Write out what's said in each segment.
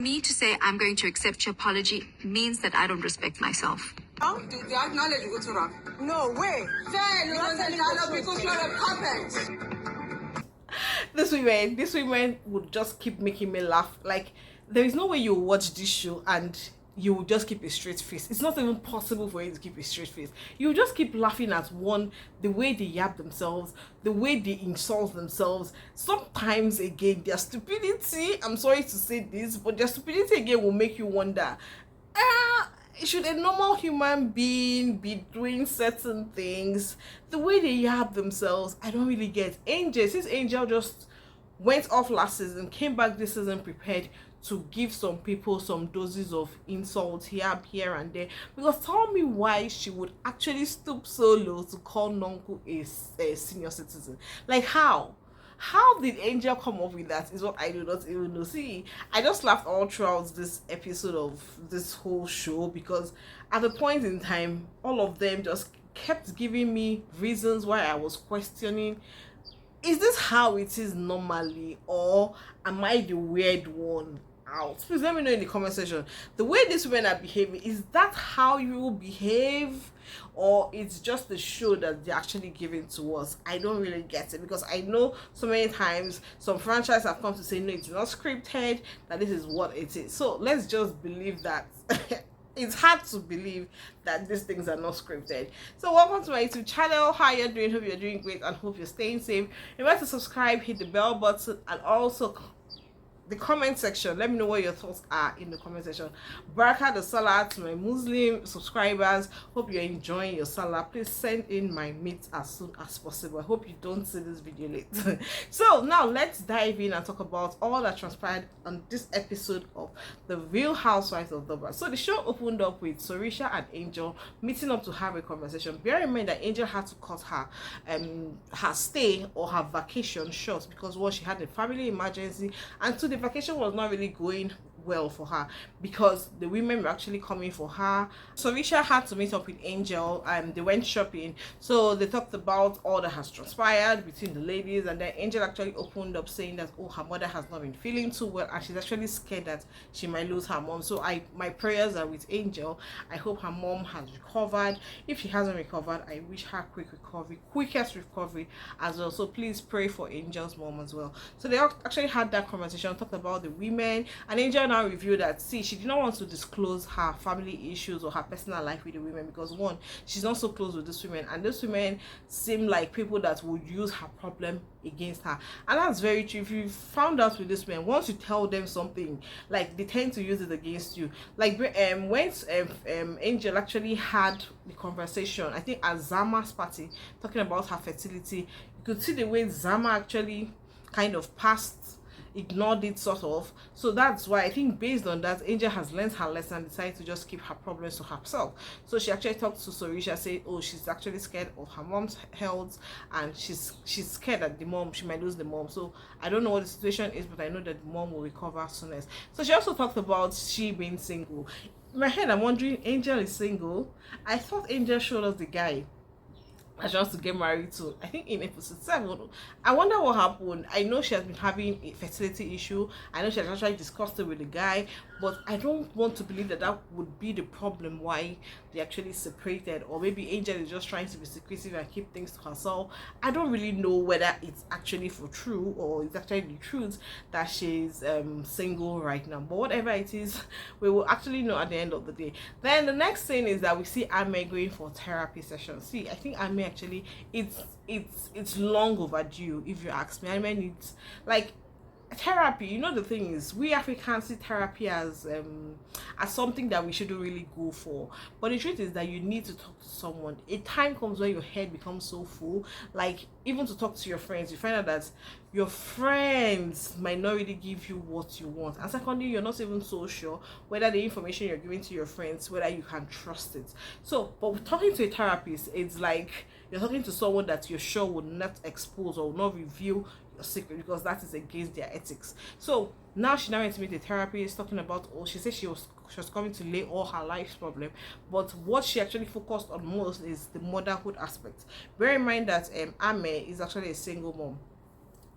Me to say I'm going to accept your apology means that I don't respect myself. How do you acknowledge what's wrong? No way. Because you're a puppet. These women would just keep making me laugh. Like, there is no way you watch this show and you will just keep a straight face. It's not even possible for you to keep a straight face. You just keep laughing at one, the way they yap themselves, the way they insult themselves. Sometimes again, their stupidity, I'm sorry to say this, but their stupidity again will make you wonder, should a normal human being be doing certain things? The way they yap themselves, I don't really get. Since Angel just went off last season, came back this season prepared to give some people some doses of insult here and there. Because tell me why she would actually stoop so low to call Nonku a senior citizen. Like, how? How did Angel come up with that is what I do not even know. See, I just laughed all throughout this episode of this whole show, because at a point in time, all of them just kept giving me reasons why I was questioning, is this how it is normally, or am I the weird one out? Please let me know in the comment section. The way these women are behaving, is that how you behave, or it's just the show that they're actually giving to us? I don't really get it, because I know so many times some franchises have come to say no, it's not scripted, that this is what it is. So let's just believe that. It's hard to believe that these things are not scripted. So welcome to my YouTube channel. How you're doing? Hope you're doing great and hope you're staying safe. Remember to subscribe, hit the bell button, and also the comment section. Let me know what your thoughts are in the comment section. Baraka the Salah to my Muslim subscribers. Hope you're enjoying your Salah. Please send in my meat as soon as possible. I hope you don't see this video late. So now let's dive in and talk about all that transpired on this episode of The Real Housewives of Durban. So the show opened up with Sorisha and Angel meeting up to have a conversation. Bear in mind that Angel had to cut her stay or her vacation short because one, she had a family emergency, and two, the vacation was not really going well for her because the women were actually coming for her. So Risha had to meet up with Angel and they went shopping. So they talked about all that has transpired between the ladies, and then Angel actually opened up saying that, oh, her mother has not been feeling too well and she's actually scared that she might lose her mom. So my prayers are with Angel. I hope her mom has recovered. If she hasn't recovered, I wish her quickest recovery as well. So please pray for Angel's mom as well. So they actually had that conversation, talked about the women, and Angel now revealed that, see, she did not want to disclose her family issues or her personal life with the women because one, she's not so close with these women, and these women seem like people that would use her problem against her. And that's very true. If you found out with this women, once you tell them something, like, they tend to use it against you. Like when Angel actually had the conversation, I think at Zama's party, talking about her fertility, you could see the way Zama actually kind of ignored it sort of. So that's why I think based on that, Angel has learned her lesson and decided to just keep her problems to herself. So she actually talked to Sorisha, said, oh, she's actually scared of her mom's health and she's scared that she might lose the mom. So I don't know what the situation is, but I know that the mom will recover soonest. So she also talked about she being single. In my head, I'm wondering, Angel is single? I thought Angel showed us the guy she wants to get married to, I think in episode 7. I wonder what happened. I know she has been having a fertility issue. I know she has actually discussed it with the guy, but I don't want to believe that would be the problem why they actually separated. Or maybe Angel is just trying to be secretive and keep things to herself. I don't really know whether it's actually for true or it's actually the truth that she's single right now. But whatever it is, we will actually know at the end of the day. Then the next thing is that we see Ameigh going for therapy sessions. See, I think Ameigh actually, it's long overdue if you ask me. Ameigh needs, like, therapy. You know, the thing is, we Africans see therapy as something that we shouldn't really go for, but the truth is that you need to talk to someone. A time comes when your head becomes so full, like, even to talk to your friends, you find out that your friends might not really give you what you want, and secondly, you're not even so sure whether the information you're giving to your friends, whether you can trust it. So but talking to a therapist, it's like you're talking to someone that you're sure will not expose or will not reveal your secret, because that is against their ethics. So now she now went to meet a therapist, talking about, she said she was coming to lay all her life's problem, but what she actually focused on most is the motherhood aspect. Bear in mind that Ameigh is actually a single mom.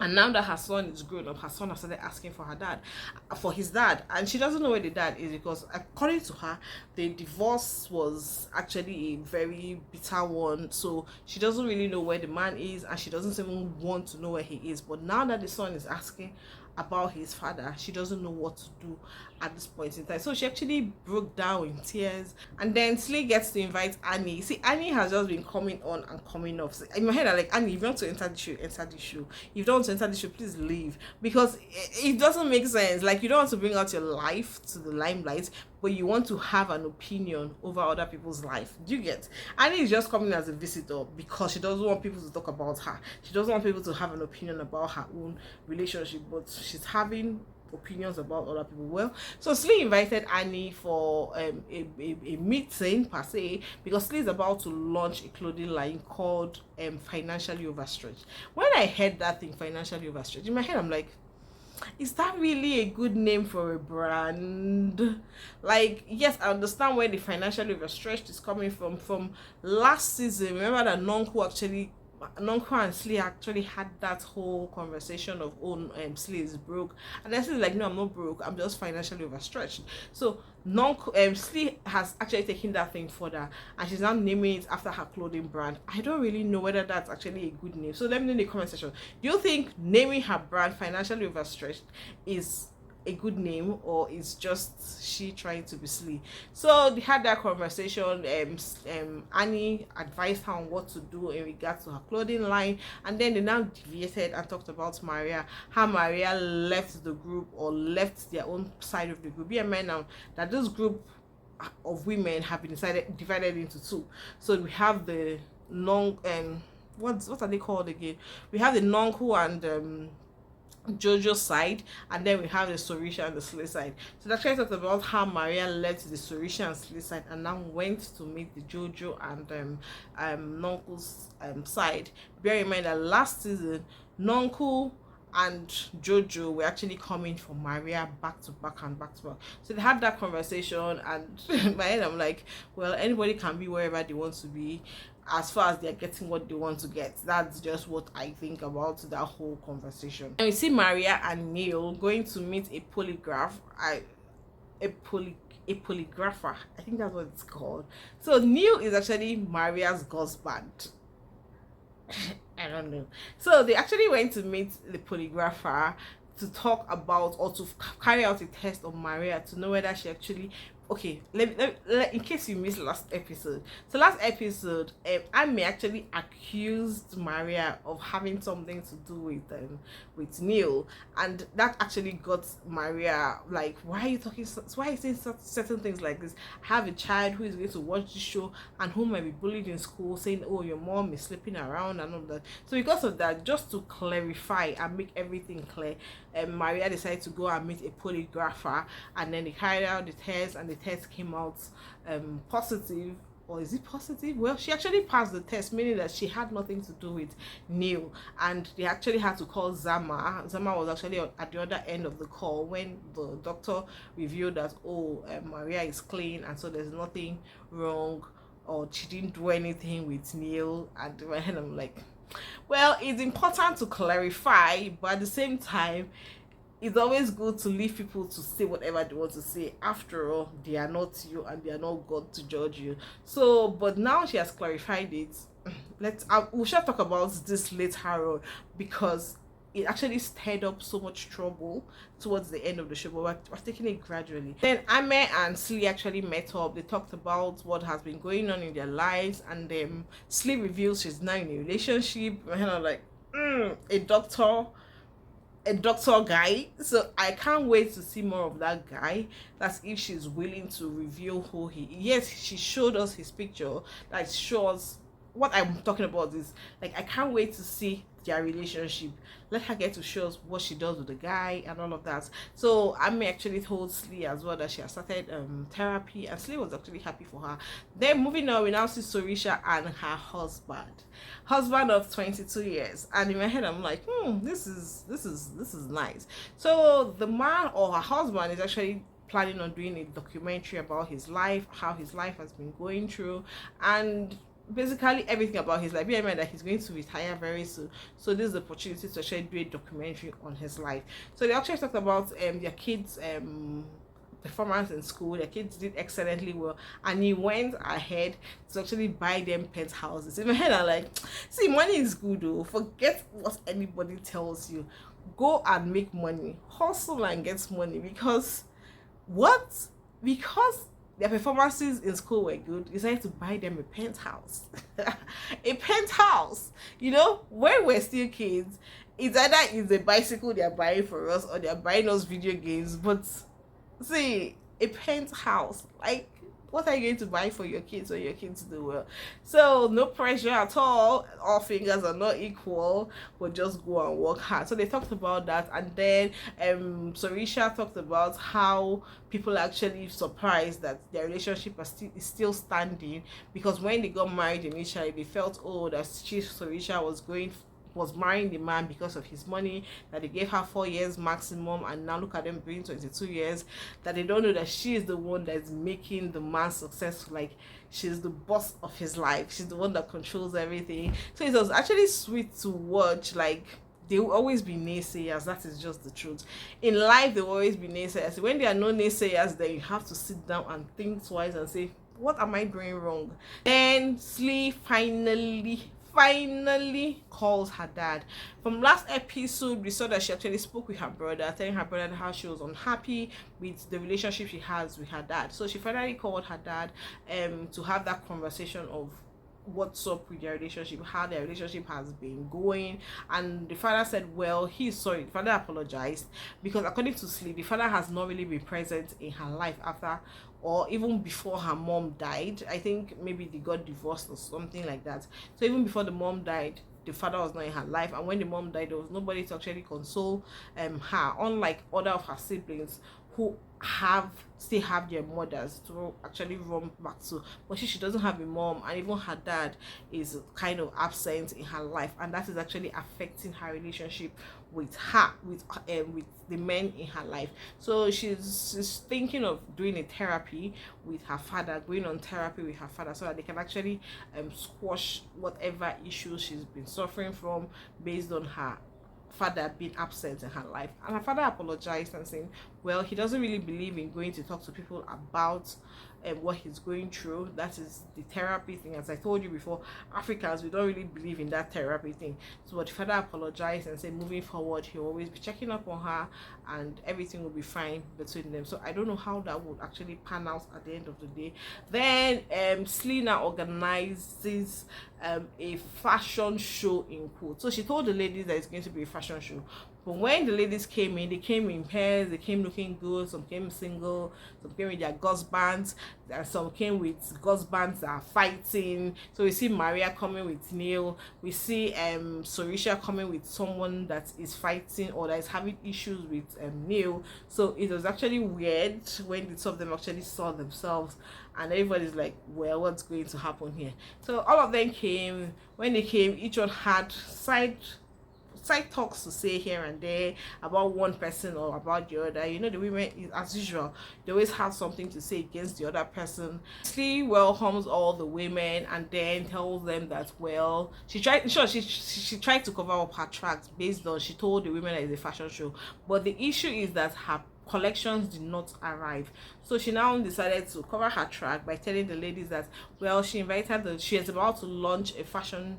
And now that her son is grown up, her son has started asking for his dad, and she doesn't know where the dad is, because according to her, the divorce was actually a very bitter one. So she doesn't really know where the man is, and she doesn't even want to know where he is. But now that the son is asking about his father, she doesn't know what to do at this point in time. So she actually broke down in tears. And then Slee gets to invite Annie. See, Annie has just been coming on and coming off. So in my head, I'm like, Annie, if you want to enter the show, enter the show. If you don't want to enter the show, please leave, because it doesn't make sense. Like, you don't want to bring out your life to the limelight, but you want to have an opinion over other people's life. Do you get? Annie is just coming as a visitor because she doesn't want people to talk about her. She doesn't want people to have an opinion about her own relationship, but she's having opinions about other people. Well, so Slee invited Annie for a meeting per se, because Slee is about to launch a clothing line called Financially Overstretched. When I heard that thing, Financially Overstretched, in my head I'm like, is that really a good name for a brand? Like, yes, I understand where the Financially Overstretched is coming from last season. Remember that Nonku and Slee actually had that whole conversation of, oh, Slee is broke, and then Slee is like, no, I'm not broke, I'm just financially overstretched. So Slee has actually taken that thing further, and she's now naming it after her clothing brand. I don't really know whether that's actually a good name, so let me know in the comment section. Do you think naming her brand Financially Overstretched is a good name, or is just she trying to be Slee? So they had that conversation. Annie advised her on what to do in regards to her clothing line, and then they now deviated and talked about Maria, how Maria left the group, or left their own side of the group. BMI now that this group of women have been divided into two. So we have the what are they called again? We have the Nonku and Jojo side, and then we have the Sorisha and the Slee side. So that's why I talked about how Maria left the Sorisha and Slee side and now went to meet the Jojo and Nonku's side. Bear in mind that last season Nonku and Jojo were actually coming for Maria back to back and back to back. So they had that conversation, and in my head I'm like, well, anybody can be wherever they want to be, as far as they're getting what they want to get. That's just what I think about that whole conversation. And we see Maria and Neil going to meet a polygrapher. I think that's what it's called. So Neil is actually Maria's husband. I don't know. So they actually went to meet the polygrapher to talk about, or to carry out a test on Maria to know whether she actually, okay, in case you missed last episode. So last episode, Ameigh actually accused Maria of having something to do with Neil, and that actually got Maria like, why are you saying certain things like this? I have a child who is going to watch this show and who might be bullied in school, saying, oh, your mom is sleeping around and all that. So because of that, just to clarify and make everything clear, Maria decided to go and meet a polygrapher, and then they carried out the test, and the test came out positive. Or is it positive? Well, she actually passed the test, meaning that she had nothing to do with Neil, and they actually had to call Zama. Zama was actually at the other end of the call when the doctor revealed that, oh, Maria is clean, and so there's nothing wrong, or she didn't do anything with Neil. And I'm like, well, it's important to clarify, but at the same time, it's always good to leave people to say whatever they want to say. After all, they are not you, and they are not God to judge you. So, but now she has clarified it. We shall talk about this later on, because it actually stirred up so much trouble towards the end of the show, but we're taking it gradually. Then Ameigh and Slee actually met up. They talked about what has been going on in their lives, and Slee reveals she's now in a relationship. And I'm like, a doctor guy. So I can't wait to see more of that guy. That's if she's willing to reveal who he is. Yes, she showed us his picture, that shows what I'm talking about. Is like, I can't wait to see their relationship. Let her get to show us what she does with the guy and all of that. So Ameigh actually told Slee as well that she has started therapy, and Slee was actually happy for her. Then moving on, we now see Sorisha and her husband of 22 years, and in my head I'm like, this is nice. So the man, or her husband, is actually planning on doing a documentary about his life, how his life has been going through, and basically everything about his life. Bear in mind that he's going to retire very soon, so this is the opportunity to actually do a documentary on his life. So they actually talked about their kids performance in school. Their kids did excellently well, and he went ahead to actually buy them penthouses. In my head, I'm like, see, money is good though. Forget what anybody tells you. Go and make money, hustle and get money, because what? Because their performances in school were good, decided to buy them a penthouse. A penthouse. You know, when we're still kids, it's either it's a bicycle they're buying for us or they're buying us video games. But see, a penthouse, like, what are you going to buy for your kids when your kids do well? So no pressure at all fingers are not equal, but just go and work hard. So they talked about that, and then Sorisha talked about how people are actually surprised that their relationship is still standing, because when they got married initially, they felt, oh, that Sorisha was marrying the man because of his money, that they gave her 4 years maximum, and now look at them being 22 years, that they don't know that she is the one that's making the man successful. Like, she's the boss of his life, she's the one that controls everything. So it was actually sweet to watch. Like, there will always be naysayers, that is just the truth. In life, there will always be naysayers. When there are no naysayers, then you have to sit down and think twice and say, what am I doing wrong? Then Slee finally calls her dad. From last episode, we saw that she actually spoke with her brother, telling her brother how she was unhappy with the relationship she has with her dad. So she finally called her dad to have that conversation of what's up with their relationship, how their relationship has been going. And the father said, well, he's sorry. The father apologized, because according to Slee, the father has not really been present in her life after or even before her mom died. I think maybe they got divorced or something like that. So even before the mom died, the father was not in her life, and when the mom died, there was nobody to actually console her, unlike other of her siblings who still have their mothers to actually run back to. But she doesn't have a mom, and even her dad is kind of absent in her life, and that is actually affecting her relationship with the men in her life. So she's thinking of doing a therapy with her father, going on therapy with her father, so that they can actually squash whatever issues she's been suffering from based on her father being absent in her life. And her father apologized and saying, well, he doesn't really believe in going to talk to people about what he's going through. That is the therapy thing. As I told you before, Africans, we don't really believe in that therapy thing. So but the father apologized and said moving forward he'll always be checking up on her and everything will be fine between them. So I don't know how that would actually pan out at the end of the day. Then Slee now organizes a fashion show in quotes. So she told the ladies that it's going to be a fashion show. But when the ladies came in, they came in pairs, they came looking good, some came single, some came with their husbands, and some came with husbands that are fighting. So we see Maria coming with Neil, we see Sorisha coming with someone that is fighting or that is having issues with Neil. So it was actually weird when the two of them actually saw themselves, and everybody's like, well, what's going to happen here? So all of them came. When they came, each one had side talks to say here and there about one person or about the other. You know, the women, as usual, they always have something to say against the other person. She welcomes all the women and then tells them that, well, she tried to cover up her tracks based on, she told the women that it's a fashion show, but the issue is that her collections did not arrive. So she now decided to cover her track by telling the ladies that, well, she is about to launch her fashion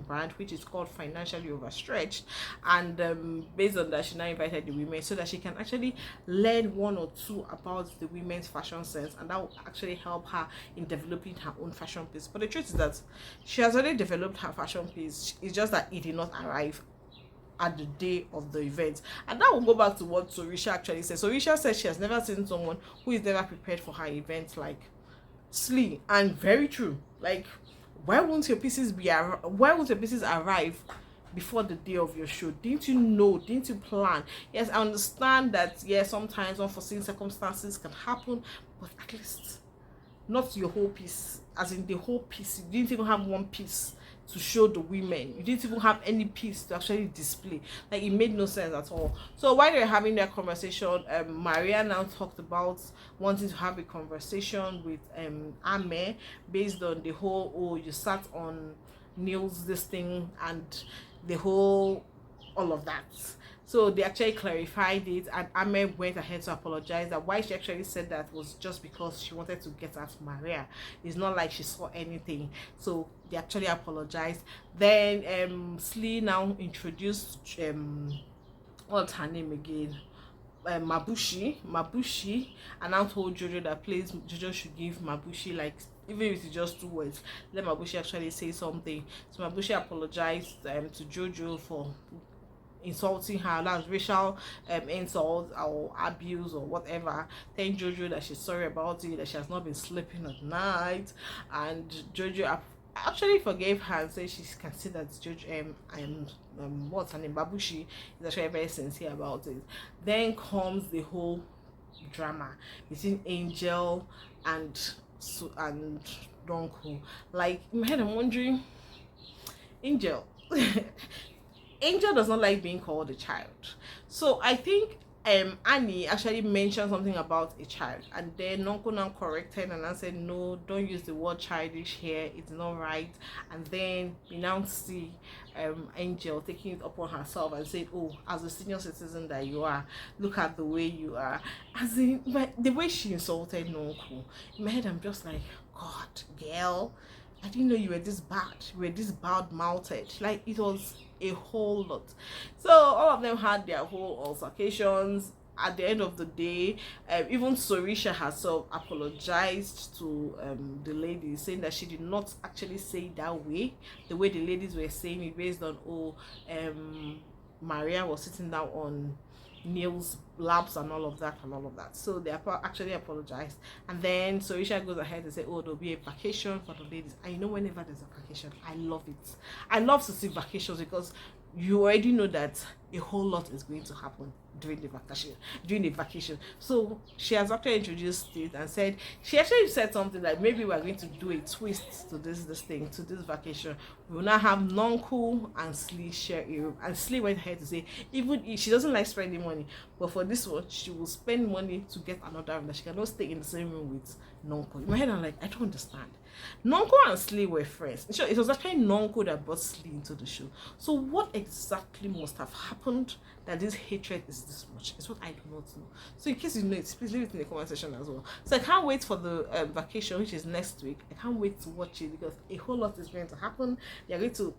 brand, which is called Financially Overstretched, and based on that, she now invited the women so that she can actually learn one or two about the women's fashion sense, and that will actually help her in developing her own fashion piece. But the truth is that she has already developed her fashion piece, it's just that it did not arrive at the day of the event. And that will go back to what Sorisha actually said. Sorisha said she has never seen someone who is never prepared for her event like Slee, and very true. Like, why won't your pieces arrive before the day of your show? Didn't you know? Didn't you plan? Yes, I understand that, yes, sometimes unforeseen circumstances can happen, but at least not your whole piece, as in the whole piece. You didn't even have one piece to show the women. You didn't even have any piece to actually display. Like, it made no sense at all. So while they were having their conversation, Maria now talked about wanting to have a conversation with Ameigh, based on the whole, oh, you sat on Neil's this thing and the whole, all of that. So they actually clarified it, and Ameigh went ahead to apologize. That why she actually said that was just because she wanted to get at Maria. It's not like she saw anything. So they actually apologized. Then Slee now introduced what's her name again? Mabushi, and now told Jojo that please Jojo should give Mabushi, like, even if it's just 2 words, let Mabushi actually say something. So Mabushi apologized to Jojo for insulting her, that's racial insult or abuse or whatever. Thank Jojo that she's sorry about it, that she has not been sleeping at night, and Jojo actually forgave her and said she can see that Jojo what's her name, Babushi, is actually very sincere about it. Then comes the whole drama between Angel and Nonku. Like, in my head I'm wondering, Angel Angel does not like being called a child. So I think Annie actually mentioned something about a child, and then Nonku now corrected and I said, no, don't use the word childish here, it's not right. And then we now see Angel taking it upon herself and said, oh, as a senior citizen that you are, look at the way you are. As in, but the way she insulted Nonku, in my head I'm just like, God, girl, I didn't know you were this bad. You were this bad-mouthed. Like, it was a whole lot. So all of them had their whole altercations. At the end of the day, even Sorisha herself apologized to the ladies, saying that she did not actually say it that way. The way the ladies were saying it, based on, oh, Maria was sitting down on Neil's laps and all of that. So they actually apologized, and then Sorisha goes ahead and say, oh, there'll be a vacation for the ladies. And you know, whenever there's a vacation, I love it. I love to see vacations, because you already know that a whole lot is going to happen during the vacation. So she has actually introduced it and said, she actually said something like, maybe we're going to do a twist to this vacation. We will now have Nonku and Slee share a room. And Slee went ahead to say, even if she doesn't like spending money, but for this one she will spend money to get another room, that she cannot stay in the same room with Nonku. In my head I'm like, I don't understand. Nonku and Slee were friends. Sure, it was actually Nonku that brought Slee into the show. So what exactly must have happened that this hatred is this much? It's what I do not know. So in case you know it, please leave it in the comment section as well. So I can't wait for the vacation, which is next week. I can't wait to watch it, because a whole lot is going to happen. They're going to,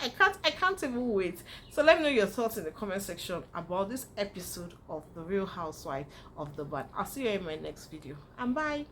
I can't even wait. So let me know your thoughts in the comment section about this episode of The Real Housewives of Durban. I'll see you in my next video, and bye.